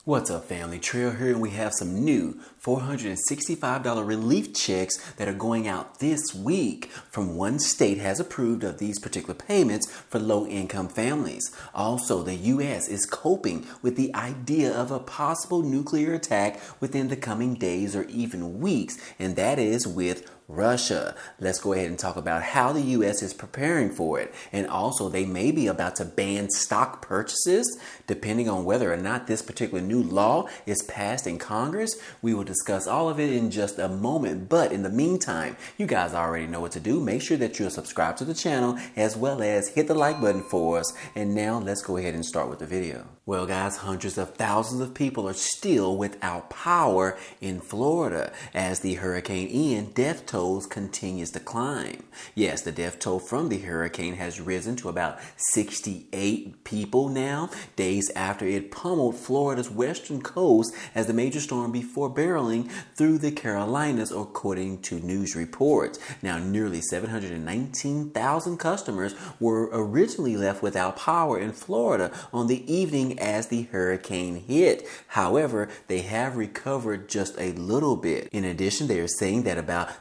What's up, family? Trail here, and we have some new $465 relief checks that are going out this week from one state has approved of these particular payments for low-income families. Also, the U.S. is coping with the idea of a possible nuclear attack within the coming days or even weeks, and that is with Russia. Let's go ahead and talk about how the U.S. is preparing for it. And also, they may be about to ban stock purchases, depending on whether or not this particular new law is passed in Congress. We will discuss all of it in just a moment. But in the meantime, you guys already know what to do. Make sure that you're subscribed to the channel, as well as hit the like button for us. And now let's go ahead and start with the video. Well, guys, hundreds of thousands of people are still without power in Florida as the Hurricane Ian death tolls continues to climb. Yes, the death toll from the hurricane has risen to about 68 people now, days after it pummeled Florida's western coast as the major storm before barreling through the Carolinas, according to news reports. Now, nearly 719,000 customers were originally left without power in Florida on the evening as the hurricane hit. However, they have recovered just a little bit. In addition, they are saying that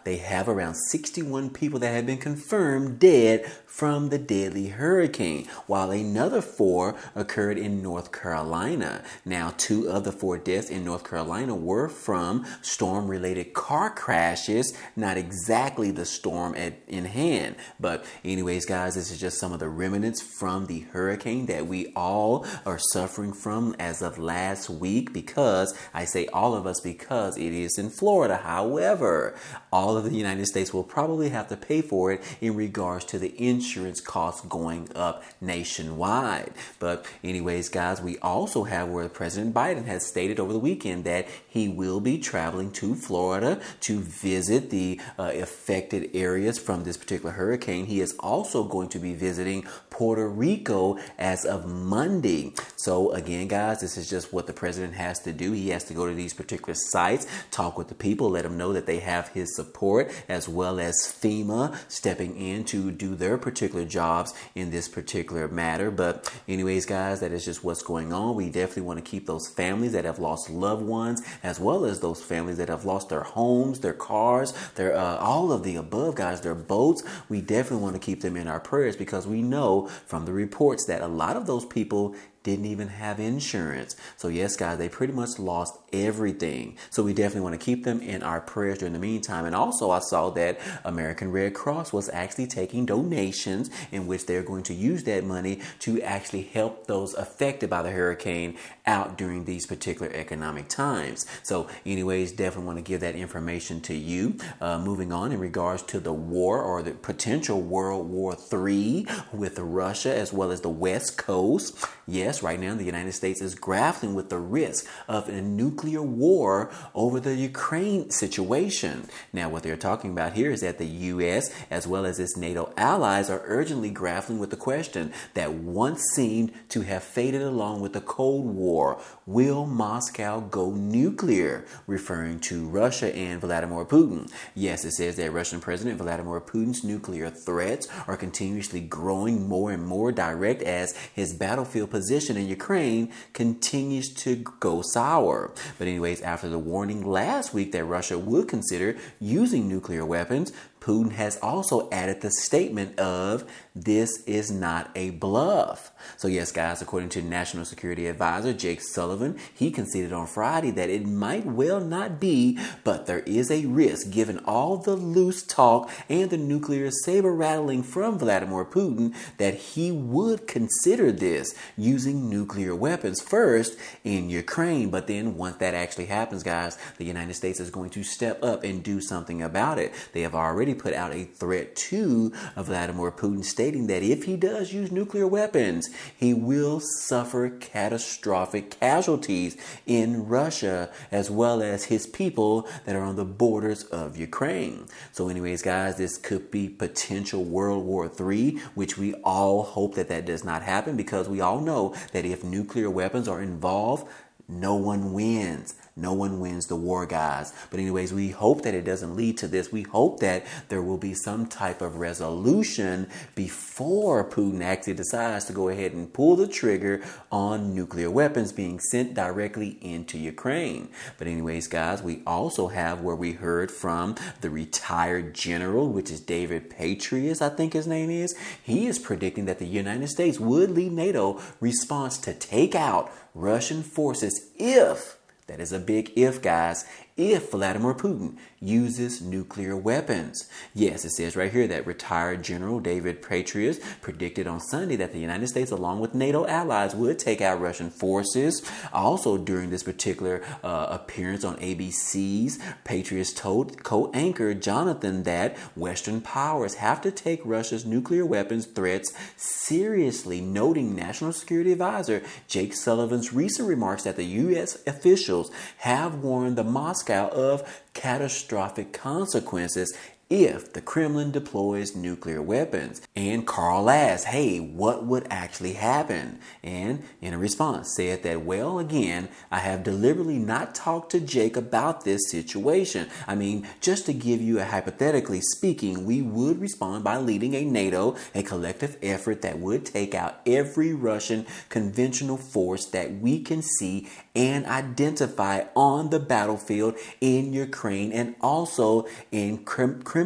they have around 61 people that have been confirmed dead from the deadly hurricane, while another 4 occurred in North Carolina. Now, 2 of the 4 deaths in North Carolina were from storm-related car crashes, not exactly the storm in hand. But anyways, guys, this is just some of the remnants from the hurricane that we all are suffering from as of last week, because I say all of us because it is in Florida. However, all of the United States will probably have to pay for it in regards to the insurance costs going up nationwide. But anyways, guys, we also have where President Biden has stated over the weekend that he will be traveling to Florida to visit the affected areas from this particular hurricane. He is also going to be visiting Puerto Rico as of Monday. So again, guys, this is just what the president has to do. He has to go to these particular sites, talk with the people, let them know that they have his support, as well as FEMA stepping in to do their particular jobs in this particular matter. But anyways, guys, that is just what's going on. We definitely want to keep those families that have lost loved ones, as well as those families that have lost their homes, their cars, their all of the above, guys, their boats. We definitely want to keep them in our prayers, because we know from the reports that a lot of those people didn't even have insurance. So yes, guys, they pretty much lost everything. So we definitely want to keep them in our prayers during the meantime. And also, I saw that American Red Cross was actually taking donations, in which they're going to use that money to actually help those affected by the hurricane out during these particular economic times. So anyways, definitely want to give that information to you. Moving on in regards to the war, or the potential World War III with Russia as well as the West Coast. Yes, right now the United States is grappling with the risk of a nuclear war over the Ukraine situation. Now, what they're talking about here is that the U.S. as well as its NATO allies are urgently grappling with the question that once seemed to have faded along with the Cold War. Will Moscow go nuclear? Referring to Russia and Vladimir Putin. Yes, it says that Russian President Vladimir Putin's nuclear threats are continuously growing more and more direct as his battlefield position in Ukraine continues to go sour. But anyways, after the warning last week that Russia would consider using nuclear weapons, Putin has also added the statement of, "This is not a bluff." So yes, guys, according to National Security Advisor Jake Sullivan, he conceded on Friday that it might well not be, but there is a risk given all the loose talk and the nuclear saber rattling from Vladimir Putin that he would consider this, using nuclear weapons first in Ukraine. But then once that actually happens, guys, the United States is going to step up and do something about it. They have already put out a threat to Vladimir Putin, stating that if he does use nuclear weapons, he will suffer catastrophic casualties in Russia, as well as his people that are on the borders of Ukraine. So anyways, guys, this could be potential World War III, which we all hope that that does not happen, because we all know that if nuclear weapons are involved, no one wins. no one wins the war, guys. But anyways, we hope that it doesn't lead to this. We hope that there will be some type of resolution before Putin actually decides to go ahead and pull the trigger on nuclear weapons being sent directly into Ukraine. But anyways, guys, we also have where we heard from the retired general, which is WW3, I think his name is. He is predicting that the United States would lead NATO response to take out Russian forces if, that is a big if, guys, if Vladimir Putin uses nuclear weapons. Yes, it says right here that retired General WW3 predicted on Sunday that the United States, along with NATO allies, would take out Russian forces. Also, during this particular appearance on ABC's, Patriots told co-anchor Jonathan that Western powers have to take Russia's nuclear weapons threats seriously, noting National Security Advisor Jake Sullivan's recent remarks that the U.S. officials have warned the Moscow of catastrophic consequences if the Kremlin deploys nuclear weapons. And Carl asked, hey, what would actually happen? And in a response said that, well, again, I have deliberately not talked to Jake about this situation. I mean, just to give you a hypothetically speaking, we would respond by leading a collective effort that would take out every Russian conventional force that we can see and identify on the battlefield in Ukraine and also in Crimea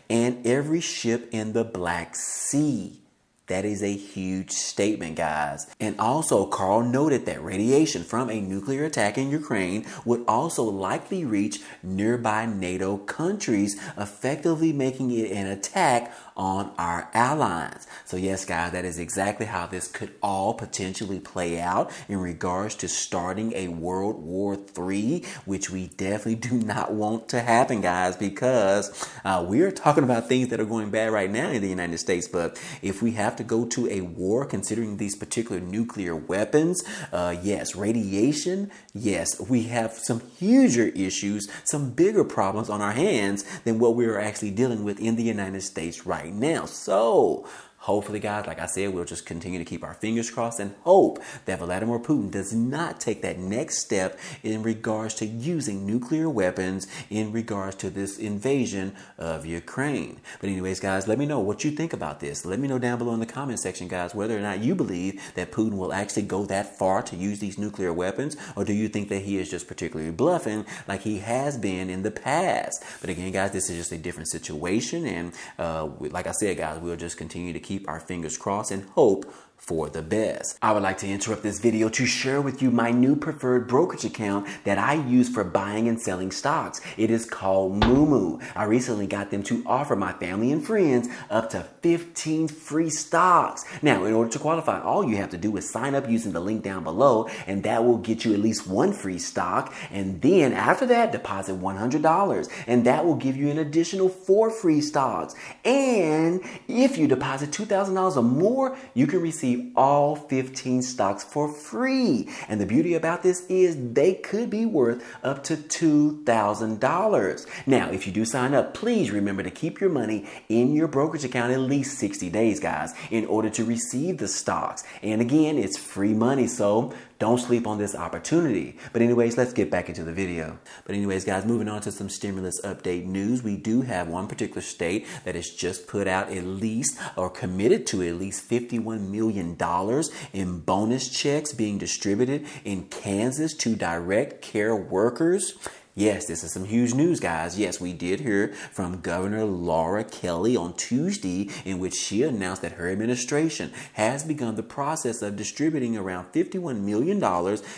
and every ship in the Black Sea. That is a huge statement, guys. And also, Carl noted that radiation from a nuclear attack in Ukraine would also likely reach nearby NATO countries, effectively making it an attack on our allies. So yes, guys, that is exactly how this could all potentially play out in regards to starting a World War III, which we definitely do not want to happen, guys, because we are talking about things that are going bad right now in the United States. But if we have to go to a war, considering these particular nuclear weapons, yes, radiation, yes, we have some huger issues, some bigger problems on our hands than what we are actually dealing with in the United States right now. So hopefully, guys, like I said, we'll just continue to keep our fingers crossed and hope that Vladimir Putin does not take that next step in regards to using nuclear weapons in regards to this invasion of Ukraine. But anyways, guys, let me know what you think about this. Let me know down below in the comment section, guys, whether or not you believe that Putin will actually go that far to use these nuclear weapons, or do you think that he is just particularly bluffing like he has been in the past? But again, guys, this is just a different situation, and like I said, guys, we'll just continue to keep our fingers crossed and hope for the best. I would like to interrupt this video to share with you my new preferred brokerage account that I use for buying and selling stocks. It is called MooMoo. I recently got them to offer my family and friends up to 15 free stocks. Now, in order to qualify, all you have to do is sign up using the link down below, and that will get you at least one free stock. And then after that, deposit $100, and that will give you an additional 4 free stocks. And if you deposit $2,000 or more, you can receive all 15 stocks for free. And the beauty about this is they could be worth up to $2,000. Now, if you do sign up, please remember to keep your money in your brokerage account at least 60 days, guys, in order to receive the stocks. And again, it's free money, so don't sleep on this opportunity. But anyways, let's get back into the video. But anyways, guys, moving on to some stimulus update news. We do have one particular state that has just put out at least, or committed to at least, $51 million in bonus checks being distributed in Kansas to direct care workers. Yes, this is some huge news, guys. Yes, we did hear from Governor Laura Kelly on Tuesday, in which she announced that her administration has begun the process of distributing around $51 million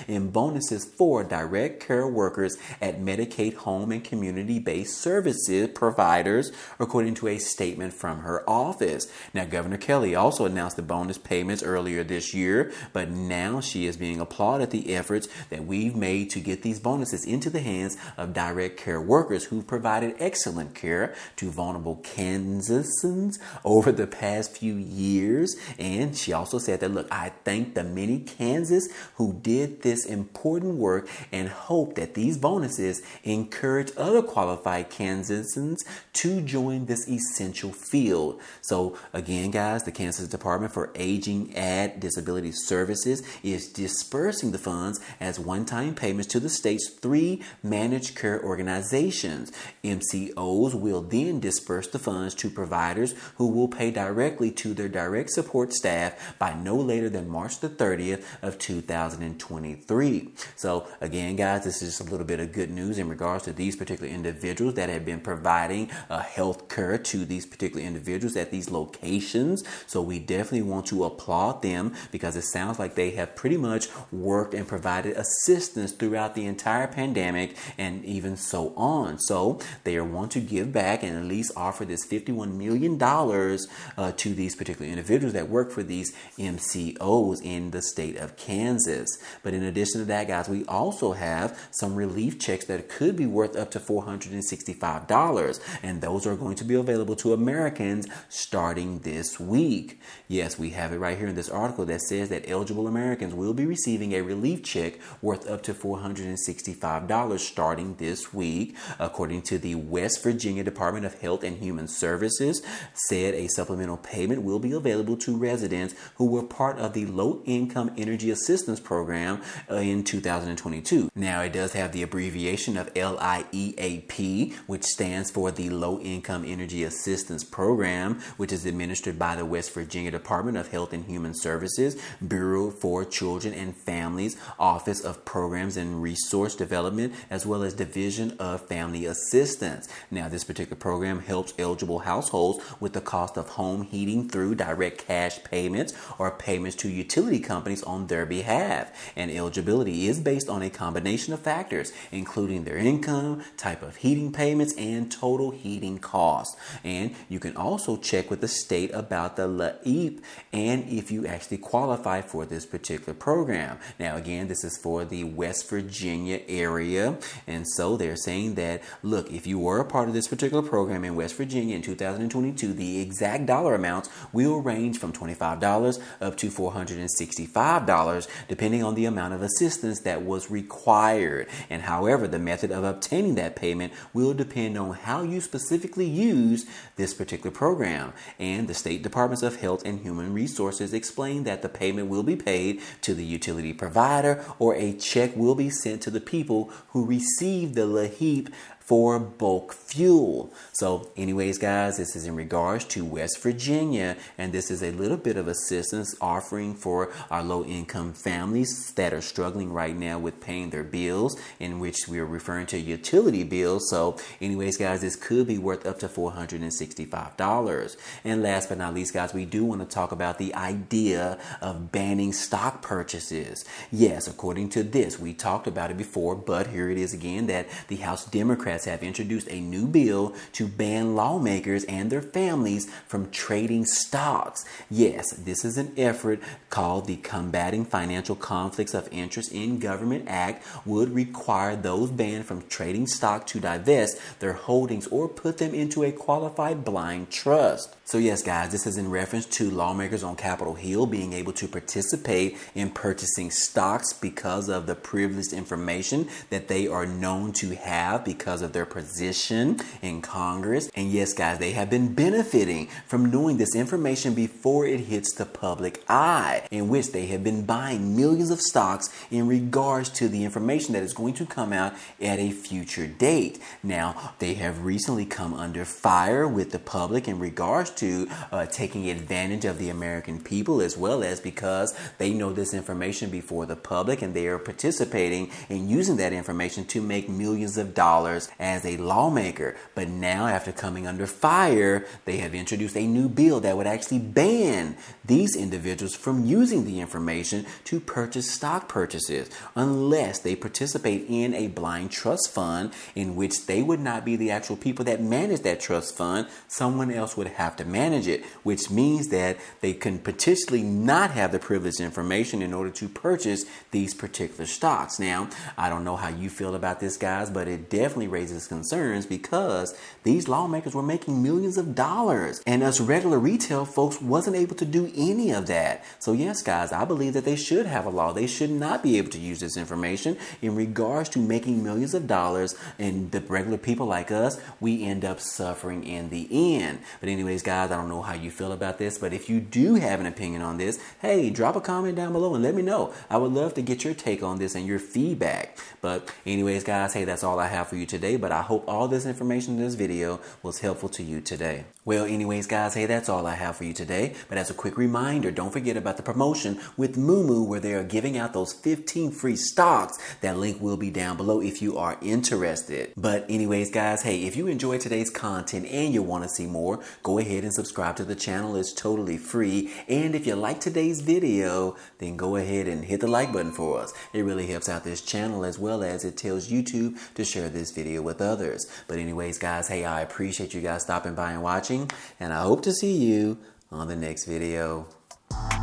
in bonuses for direct care workers at Medicaid home and community-based services providers, according to a statement from her office. Now, Governor Kelly also announced the bonus payments earlier this year, but now she is being applauded the efforts that we've made to get these bonuses into the hands of direct care workers who provided excellent care to vulnerable Kansasans over the past few years. And she also said that, look, I thank the many Kansas who did this important work and hope that these bonuses encourage other qualified Kansasans to join this essential field. So again, guys, the Kansas Department for Aging and Disability Services is dispersing the funds as one-time payments to the state's 3 managed care organizations. MCOs will then disperse the funds to providers who will pay directly to their direct support staff by no later than March the 30th of 2023. So again, guys, this is just a little bit of good news in regards to these particular individuals that have been providing health care to these particular individuals at these locations. So we definitely want to applaud them because it sounds like they have pretty much worked and provided assistance throughout the entire pandemic and even so on. So they want to give back and at least offer this $51 million to these particular individuals that work for these MCOs in the state of Kansas. But in addition to that, guys, we also have some relief checks that could be worth up to $465, and those are going to be available to Americans starting this week. Yes, we have it right here in this article that says that eligible Americans will be receiving a relief check worth up to $465 starting this week. According to the West Virginia Department of Health and Human Services, said a supplemental payment will be available to residents who were part of the Low Income Energy Assistance Program in 2022. Now, it does have the abbreviation of LIEAP, which stands for the Low Income Energy Assistance Program, which is administered by the West Virginia Department of Health and Human Services, Bureau for Children and Families, Office of Programs and Resource Development, as well as Division of Family Assistance. Now, this particular program helps eligible households with the cost of home heating through direct cash payments or payments to utility companies on their behalf. And eligibility is based on a combination of factors, including their income, type of heating payments, and total heating costs. And you can also check with the state about the LIEAP and if you actually qualify for this particular program. Now, again, this is for the West Virginia area. And so they're saying that, look, if you were a part of this particular program in West Virginia in 2022, the exact dollar amounts will range from $25 up to $465, depending on the amount of assistance that was required. And however, the method of obtaining that payment will depend on how you specifically use this particular program. And the state departments of Health and Human Resources explain that the payment will be paid to the utility provider or a check will be sent to the people who receive the LIEAP for bulk fuel. So anyways, guys, this is in regards to West Virginia, and this is a little bit of assistance offering for our low-income families that are struggling right now with paying their bills, in which we are referring to utility bills. So anyways, guys, this could be worth up to $465. And last but not least, guys, we do want to talk about the idea of banning stock purchases. Yes, according to this, we talked about it before, but here it is again, that the House Democrats have introduced a new bill to ban lawmakers and their families from trading stocks. Yes, this is an effort called the Combating Financial Conflicts of Interest in Government Act, would require those banned from trading stock to divest their holdings or put them into a qualified blind trust. So yes, guys, this is in reference to lawmakers on Capitol Hill being able to participate in purchasing stocks because of the privileged information that they are known to have because of their position in Congress. And yes, guys, they have been benefiting from knowing this information before it hits the public eye, in which they have been buying millions of stocks in regards to the information that is going to come out at a future date. Now, they have recently come under fire with the public in regards to taking advantage of the American people, as well as because they know this information before the public and they are participating in using that information to make millions of dollars as a lawmaker. But now, after coming under fire, they have introduced a new bill that would actually ban these individuals from using the information to purchase stock purchases unless they participate in a blind trust fund in which they would not be the actual people that manage that trust fund. Someone else would have to manage it, which means that they can potentially not have the privileged information in order to purchase these particular stocks. Now, I don't know how you feel about this, guys, but it definitely raises concerns because these lawmakers were making millions of dollars and us regular retail folks wasn't able to do any of that. So yes, guys, I believe that they should have a law. They should not be able to use this information in regards to making millions of dollars, and the regular people like us, we end up suffering in the end. But anyways, guys, I don't know how you feel about this, but if you do have an opinion on this, hey, drop a comment down below and let me know. I would love to get your take on this and your feedback. But anyways, guys, hey, that's all I have for you today, but I hope all this information in this video was helpful to you today. Well, anyways, guys, hey, that's all I have for you today. But as a quick reminder, don't forget about the promotion with MooMoo where they are giving out those 15 free stocks. That link will be down below if you are interested. But anyways, guys, hey, if you enjoyed today's content and you want to see more, go ahead and subscribe to the channel. It's totally free. And if you like today's video, then go ahead and hit the like button for us. It really helps out this channel as well as it tells YouTube to share this video with others. But anyways, guys, hey, I appreciate you guys stopping by and watching. And I hope to see you on the next video.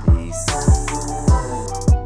Peace.